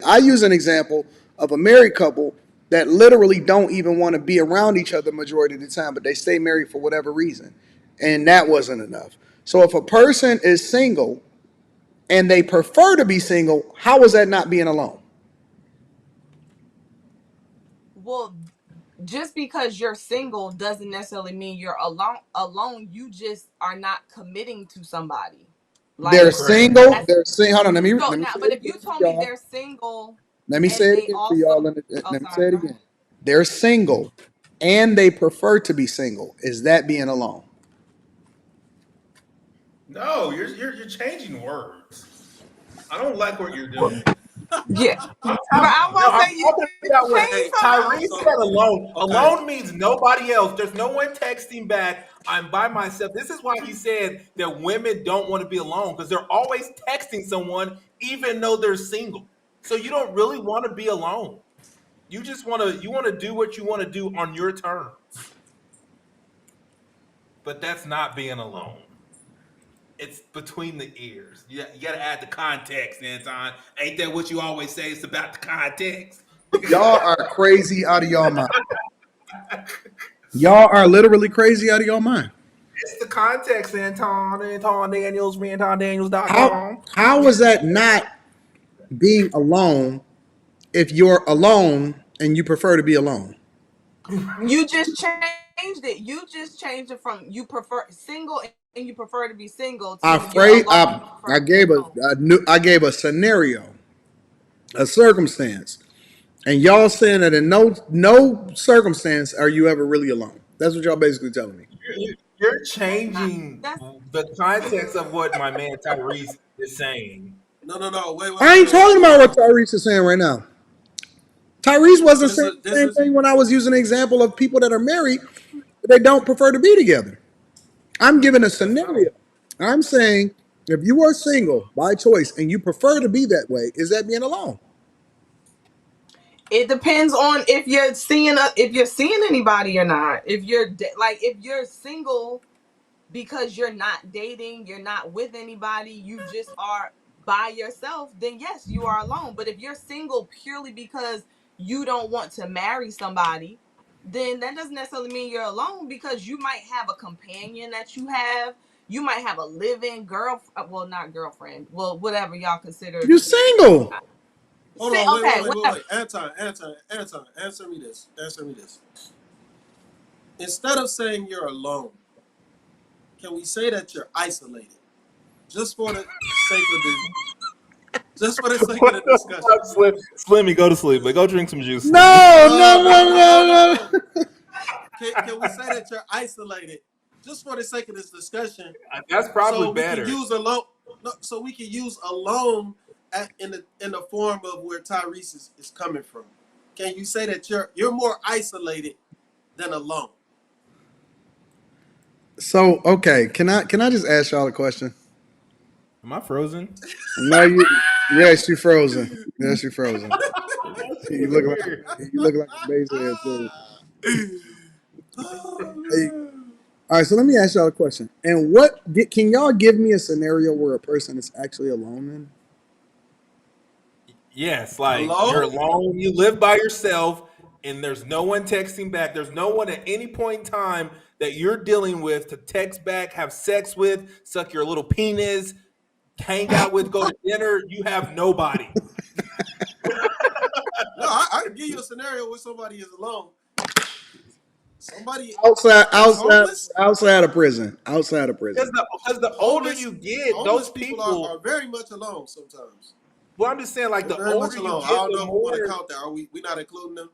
I use an example of a married couple that literally don't even want to be around each other majority of the time, but they stay married for whatever reason, and that wasn't enough. So if a person is single and they prefer to be single, how is that not being alone? Well, just because you're single doesn't necessarily mean you're alone. Alone, you just are not committing to somebody. They're Like Correct. single. that's They're single. Hold on. so Let me now. say But it if you again for told me y'all. they're single Let me and say it they again for y'all. also, oh, Let me say sorry, it go again. ahead. They're single and they prefer to be single. Is that being alone? No, you're changing words. I don't like what you're doing. Yeah, I'm, but I'm, I no, won't I'm say you talking about what changed something. Tyrese said alone. Okay. Alone means nobody else. There's no one texting back. I'm by myself. This is why he said that women don't want to be alone because they're always texting someone, even though they're single. So you don't really want to be alone. You want to do what you want to do on your terms. But that's not being alone. It's between the ears. You got to add the context, Anton. Ain't that what you always say? It's about the context. Y'all are crazy out of y'all mind. Y'all are literally crazy out of y'all mind. It's the context, Anton. Anton Daniels, How antondaniels.com. how is that not being alone if you're alone and you prefer to be alone? You just changed it. You just changed it from you prefer single and you prefer to be single to I you're phrase alone and you I, prefer to I be gave alone. I gave a scenario, a circumstance, and y'all saying that in no circumstance are you ever really alone. That's what y'all basically telling me. You're That's not changing that's the context of what my man Tyrese is saying. No, no, no. Wait, wait, I ain't wait, wait, talking wait, about what wait. Tyrese is saying right now. Tyrese wasn't This saying is the this same is thing when I was using an example of people that are married, but they don't prefer to be together. I'm giving a That's not scenario. I'm saying if you are single by choice and you prefer to be that way, is that being alone? it depends on if you're seeing anybody or not. If like if you're single because you're not dating, you're not with anybody, you just are by yourself, then yes, you are alone. But if you're single purely because you don't want to marry somebody, then that doesn't necessarily mean you're alone because you might have a companion that you might have a living girl, well, not girlfriend, well, whatever y'all consider. You single. hold Say on, wait, wait, okay, wait, wait, whatever. wait. Anton, answer me this. Answer me this. Instead of saying you're alone, can we say that you're isolated? Just for the sake of the just for the sake of the discussion. Slimmy, go to sleep, but go drink some juice, Slimmy. No, no, No, no, no, no, no, no, no, no. no. Can we say that you're isolated just for the sake of this discussion? That's probably So we can better. use alone. No, so we can use alone in the form of where Tyrese is coming from. Can you say that you're more isolated than alone? So okay, can I just ask y'all a question? Am I frozen? No, you. Yes, you frozen. Yes, you frozen. That shit You is look weird. like you look like a base head too. Oh, Hey, man. all right, so let me ask y'all a question. And can y'all give me a scenario where a person is actually alone in? Yes, like you're Alone? alone, you live by yourself, and there's no one texting back. There's no one at any point in time that you're dealing with to text back, have sex with, suck your little penis, hang out with, go to dinner. You have nobody. No, I can give you a scenario where somebody is alone. Somebody that's homeless. Outside of prison. Outside of Because prison. the older Homeless you get, homeless those people people. are very much alone sometimes. Well, I'm just saying, like They're the very much older you alone. I get, don't know if we want to count that. Are we not including them?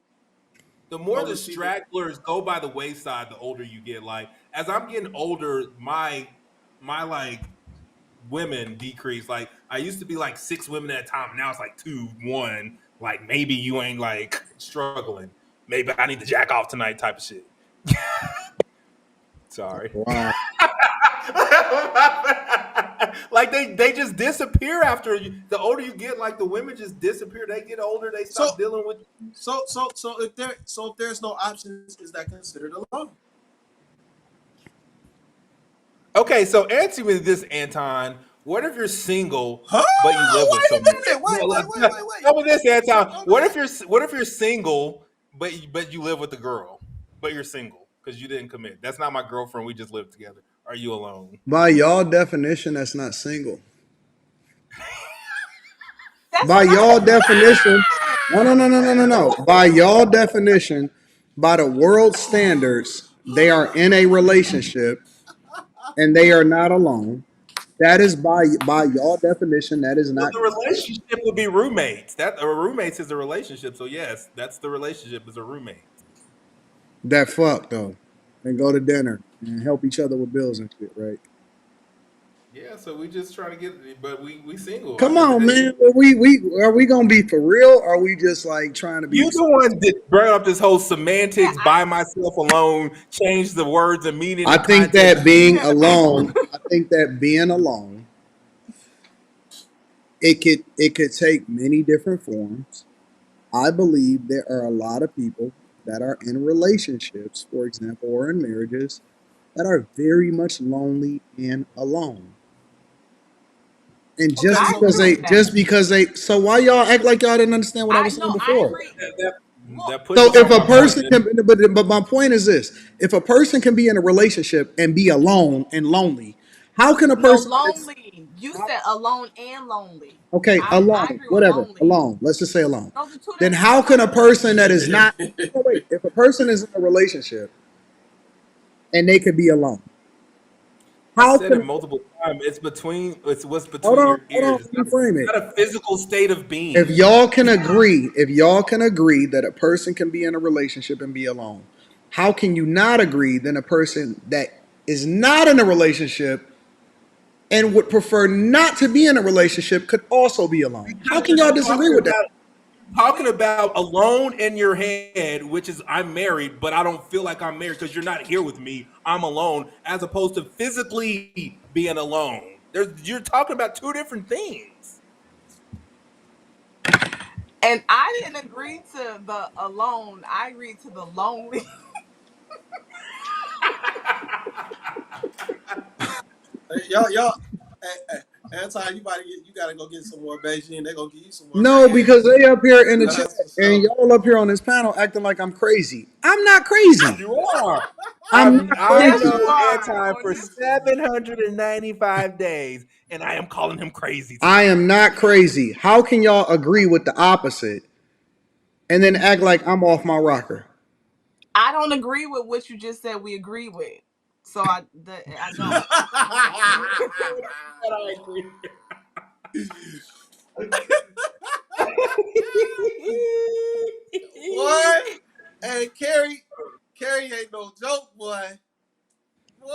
the more the Homeless people. stragglers go by the wayside. The older you get. Like as I'm getting older, my like women decrease. Like I used to be like six women at a time. Now it's like two, one. Like maybe you ain't like struggling. Maybe I need to jack off tonight, type of shit. Sorry. Wow. Like they just disappear after you. The older you get, like the women just disappear. They get older. They So stop dealing with. if there's no options, is that considered alone? Okay, so answer me this, Anton. What if you're single Huh? but you live with Wait a someone? minute. No, like, Wait. tell me this, Anton. Don't do What if that. you're single but you live with a girl, but you're single because you didn't commit? That's not my girlfriend. We just live together. Are you alone? By y'all definition, that's not single. That's By y'all not definition, no. By y'all definition, by the world standards, they are in a relationship and they are not alone. That is by y'all definition. That is Well, not the relationship would be roommates. That or roommates is a relationship. So yes, that's the relationship as a roommate. that fuck though. And go to dinner and help each other with bills and shit, right? Yeah, so we just try to get, but we single. Come Is on, it, man. Are we gonna be for real? Or are we just like trying to be? you the one that brought up this whole yeah, semantics, by myself alone, change the words and meaning I and think context. that being yeah. alone. I think that being alone, it could take many different forms. I believe there are a lot of people that are in relationships, for example, or in marriages that are very much lonely and alone. And just Okay, I so because agree they, with that. just because they, so why y'all act like y'all didn't understand what I I was saying no, I before? agree. That, Well, that puts So us if on a my point. person can, but my point is this: if a person can be in a relationship and be alone and lonely, how can a no, person that is lonely. You said alone and lonely. okay, I alone, agree with whatever, lonely. alone? Let's just say alone. Those are two Then different how can a things. person that is not? No, wait. If a person is in a relationship and they could be alone, I how said can? it multiple times. It's what's Hold between on, your hold on. ears. It's Let me frame it. not a physical state of If being. y'all can agree, if y'all can agree that a person can be in a relationship and be alone, how can you not agree that a person that is not in a relationship and would prefer not to be in a relationship could also be alone? How Because can y'all you're disagree with that? talking about alone in your head, which is I'm married, but I don't feel like I'm married because you're not here with me. I'm alone, as opposed to physically being alone. You're talking about two different things. And I didn't agree to the alone. I agreed to the lonely. y'all, Anton, you gotta go get some more Beijing. They're gonna give you some more No, Bengay. because they up here in the chat That's for and sure. y'all up here on this panel acting like I'm crazy. I'm not crazy. You are. I'm not I've Yes, crazy. you known are. Anton On for this, 795 days, and I am calling him crazy I today. am not crazy. How can y'all agree with the opposite and then act like I'm off my rocker? I don't agree with what you just said. We agree with. So I don't. But I agree. Boy, hey Carrie ain't no joke, boy. Boy,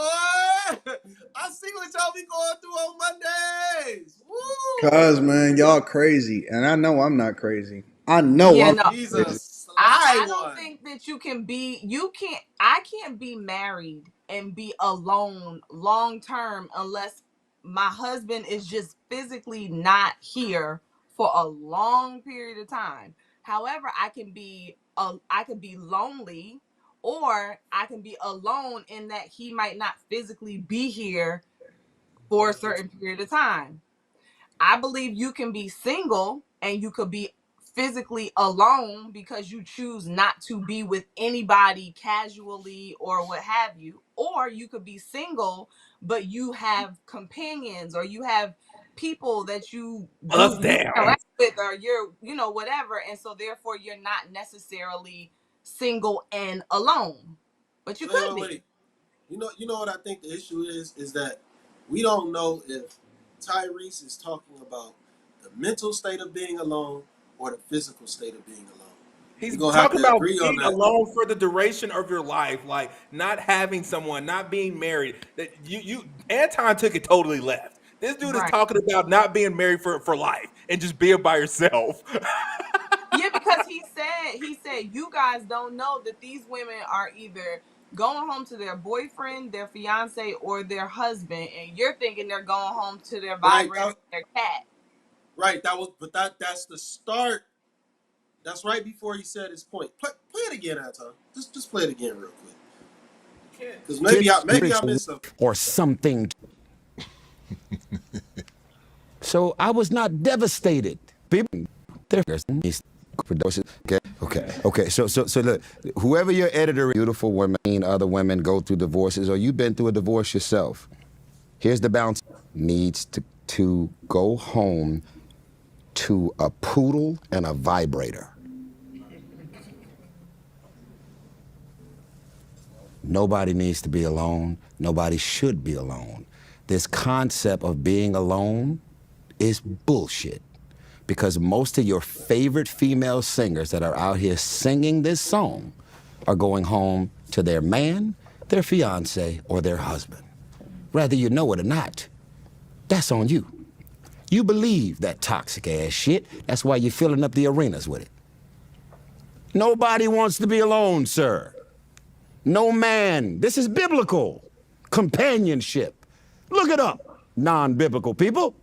I see what y'all be going through on Mondays. Woo! Cause man, y'all crazy, and I know I'm not crazy. I know Yeah, I'm no. not He's a crazy. sly I don't one. think that you can't I can't be married and be alone long term unless my husband is just physically not here for a long period of time. However, I can be lonely, or I can be alone in that he might not physically be here for a certain period of time. I believe you can be single and you could be physically alone because you choose not to be with anybody casually or what have you. Or you could be single, but you have companions or you have people that Buzz you down. interact with, or you're, whatever. And so therefore you're not necessarily single and alone. But you could be. Wait. You know what I think the issue is that we don't know if Tyrese is talking about the mental state of being alone or the physical state of being alone. He's We're gonna have talking to about agree on being that. alone for the duration of your life, like not having someone, not being married. That you Anton took it totally left. This dude is Right. talking about not being married for life and just being by yourself. Yeah, because he said you guys don't know that these women are either going home to their boyfriend, their fiance, or their husband, and you're thinking they're going home to their Right, vibrator, their cat. right. That's the start. That's right before he said his point. Play it again, Anton. Just play it again real quick. Because maybe I missed something. or something. So I was not devastated. People, okay. So look, whoever your editor is, beautiful women, other women go through divorces, or you've been through a divorce yourself. Here's the bounce: needs to go home to a poodle and a vibrator. Nobody needs to be alone. Nobody should be alone. This concept of being alone is bullshit. Because most of your favorite female singers that are out here singing this song are going home to their man, their fiance, or their husband. Whether you know it or not, that's on you. You believe that toxic ass shit. That's why you're filling up the arenas with it. Nobody wants to be alone, sir. No man. This is biblical. Companionship. Look it up, non-biblical people.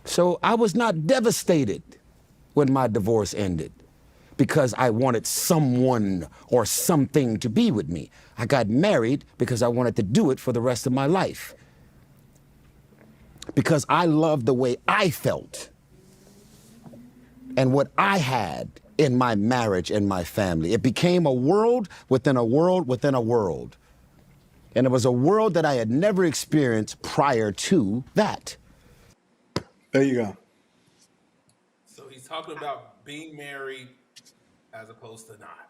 So I was not devastated when my divorce ended because I wanted someone or something to be with me. I got married because I wanted to do it for the rest of my life. Because I loved the way I felt and what I had in my marriage and my family. It became a world within a world within a world. And it was a world that I had never experienced prior to that. There you go. So he's talking about being married as opposed to not.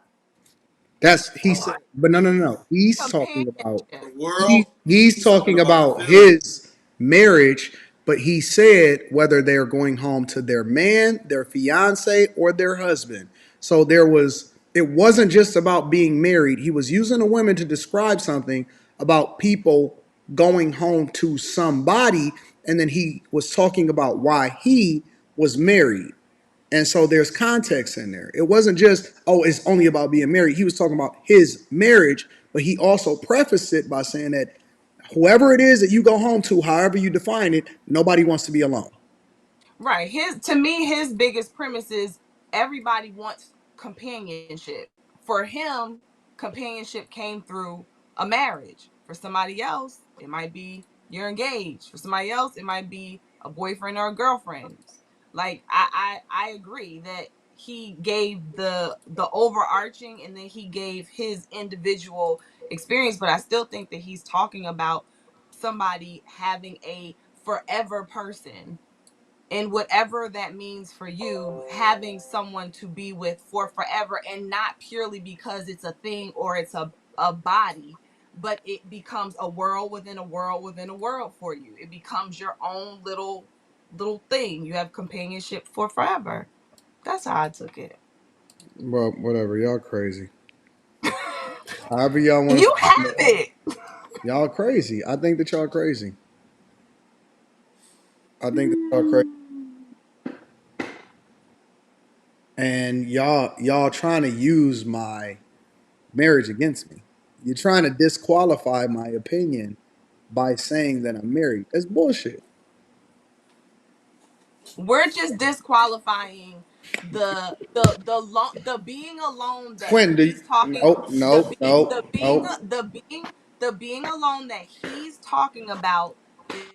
That's he A said, lot. but no. He's talking about Companionship. The world. he's He's talking talking about about literally. his marriage, but he said whether they're going home to their man, their fiance, or their husband. So it wasn't just about being married. He was using a woman to describe something about people going home to somebody, and then he was talking about why he was married. And so there's context in there. It wasn't just, oh, it's only about being married. He was talking about his marriage, but he also prefaced it by saying that whoever it is that you go home to, however you define it, nobody wants to be alone. Right. His biggest premise is everybody wants companionship. For him, companionship came through a marriage. For somebody else, it might be you're engaged. For somebody else, it might be a boyfriend or a girlfriend. Like I agree that he gave the overarching and then he gave his individual experience, but I still think that he's talking about somebody having a forever person, and whatever that means for you, having someone to be with for forever, and not purely because it's a thing or it's a body, but it becomes a world within a world within a world for you. It becomes your own little thing. You have companionship for forever. That's how I took it. Well, whatever. Y'all crazy. However y'all want to You spin have it. it. Y'all crazy. I think that y'all crazy. I think that y'all crazy. And y'all trying to use my marriage against me. You're trying to disqualify my opinion by saying that I'm married. That's bullshit. We're just disqualifying the being alone that Quentin, he's talking, nope, nope, nope, nope. the being alone that he's talking about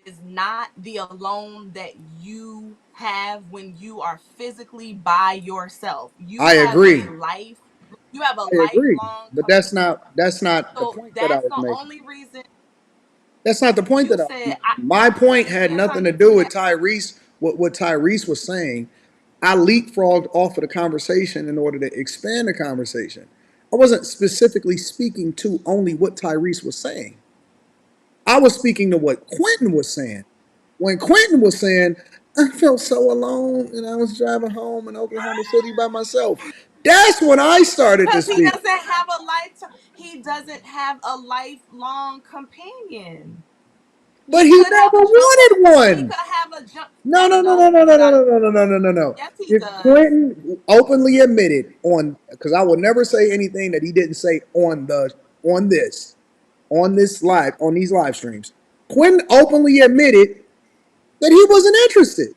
is not the alone that you have when you are physically by yourself. I agree. You have a I agree. lifelong But commitment. that's not the So point that I that's was the making. only reason That's not the point you that I was said making. My point had nothing to do with anti-Christianity. Tyrese, what Tyrese was saying. I leapfrogged off of the conversation in order to expand the conversation. I wasn't specifically speaking to only what Tyrese was saying. I was speaking to what Quentin was saying. When Quentin was saying, I felt so alone and I was driving home in Oklahoma City by myself. That's when I started to Because speak. he doesn't have a lifelong companion. But He he could have never a jumper. wanted He one. could have a jump. No, No, he no, no, no, don't. no, You no, no, gotta. no, no, no, no, no, no. Yes, he If does. Quentin openly admitted on, because I will never say anything that he didn't say on this, on these live streams. Quentin openly admitted that he wasn't interested.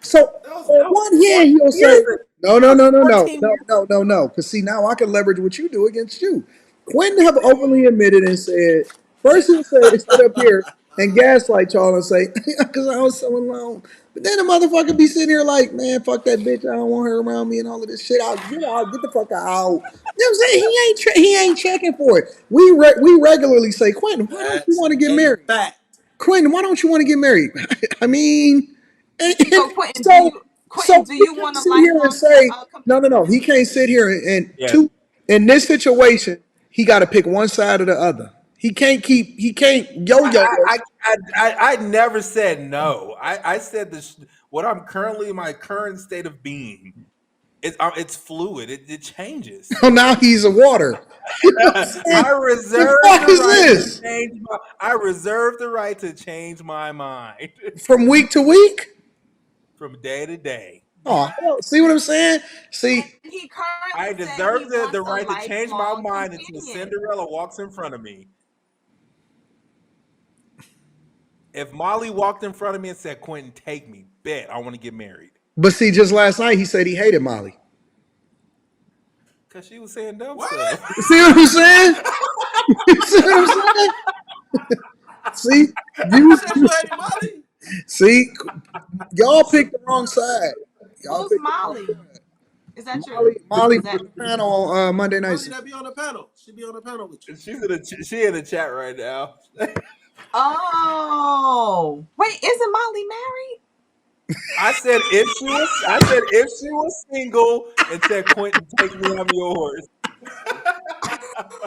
So on That was one hand, 14 he'll years say, ago. no, That no, was no, no, no, 14 no, years no, no, no. Because see, now I can leverage what you do against you. Quentin have openly admitted and said, first he'll say, sit up here. and gaslight y'all and say, because I was so alone. But then the motherfucker be sitting here like, man, fuck that bitch. I don't want her around me and all of this shit. Out, get the fuck out. You know what I'm saying? He ain't checking for it. We regularly say, Quentin, why don't you That's want to get a married? fact. Quentin, why don't you want to get married? I mean, and So Quentin, so Do he you can't want a sit here and lifelong say, companion? no. He can't sit here and Yes. two in this situation. He got to pick one side or the other. He can't yo-yo I, us. I never said no. I said this. What I'm currently my current state of being. It's fluid. It changes. So now he's a water. You know what I'm saying? I reserve The fuck the is right to this? change my. I reserve the right to change my mind From week to week? from day to day. Oh, hell, see what I'm saying? See, And he I currently said he deserve the wants a right to change my lifelong mind until companion. Cinderella walks in front of me. If Molly walked in front of me and said, "Quentin, take me," bet I want to get married but see, just last night he said he hated Molly. because she was saying dumb What? stuff. See what I'm saying? You see what I'm saying? See, You you, said you you hated Molly? see, y'all picked the wrong side. Y'all Who's picked the wrong Molly? side. Is that your? Molly Is was that? on the panel on Monday nights. Molly that be on the panel. She be on the panel with you. She in the chat right now. Oh, wait, isn't Molly married? I said if she was single and said, "Quentin, take me, I'm yours."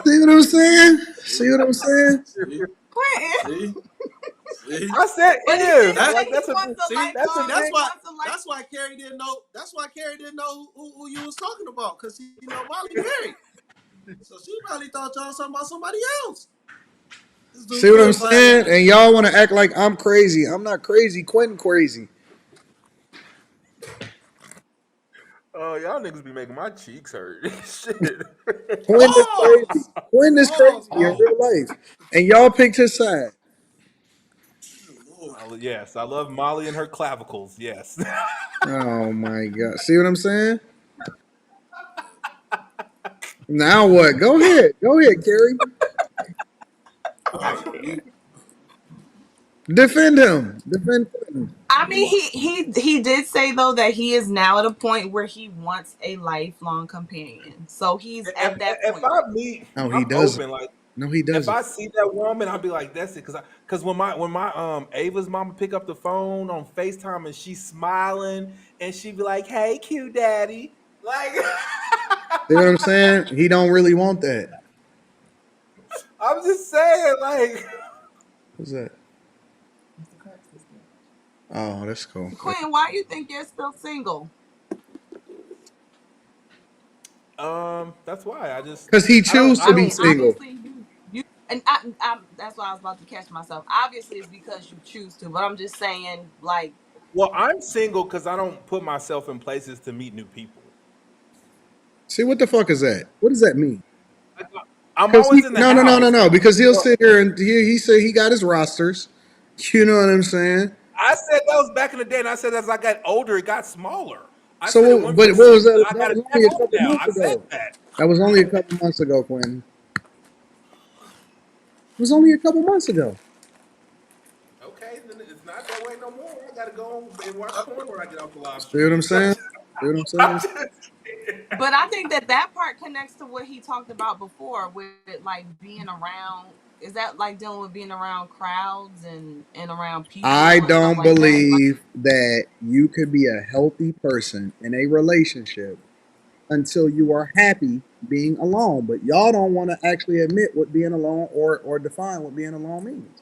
See what I'm saying? See what I'm saying? See? Quentin. See? See? I said But he did if. say Like he that's a wants a that's a lifelong. That's big. He why wants a life. that's why Carrie didn't know. That's why Carrie didn't know who you was talking about, because Molly married. So she probably thought y'all was talking about somebody else. This See dude what I'm couldn't find saying? that. And y'all want to act like I'm crazy. I'm not crazy. Quentin crazy. Oh, y'all niggas be making my cheeks hurt. Shit. Quentin is crazy. Pause. Quentin is crazy Pause, in Mo. real life. And y'all picked his side. Good Lord. Yes, I love Molly and her clavicles. Yes. Oh my God. See what I'm saying? Now what? Go ahead. Go ahead, Carrie. All right. You Defend him. Defend Quentin. I mean, he did say though that he is now at a point where he wants a lifelong companion. So he's at that If point. I meet, No, he I'm doesn't. open. Like No, he if doesn't. I see that woman, I'll be like, that's it. Cause when my Ava's mama pick up the phone on FaceTime and she's smiling and she be like, "Hey, cute daddy," like See what I'm saying? He don't really want that. I'm just saying, like What's that? Oh, that's cool. Quentin, why do you think you're still single? that's why I just Because he I don't choose I to be I mean, don't single. obviously you and that's why I was about to catch myself. Obviously, it's because you choose to, but I'm just saying, like, well, I'm single because I don't put myself in places to meet new people. See, what the fuck is that? What does that mean? Like, I'm Because he always in the no house. no because he'll sit here and he said he got his rosters. You know what I'm saying? I said that was back in the day, and I said as I got older, it got smaller. I said it So, went but from what was six to that? I That got to was 10 only a off couple now. months I said ago. that. That was only a couple months ago, Quentin. It was only a couple months ago. Okay, then it's not that way no more. I got to go and watch porn when I get off the live See what I'm stream. So saying? See what I'm I'm saying? just, but I think that part connects to what he talked about before with like being around. Is that like dealing with being around crowds and around I people and stuff don't like that? Like, believe that you could be a healthy person in a relationship until you are happy being alone. But y'all don't want to actually admit what being alone or define what being alone means.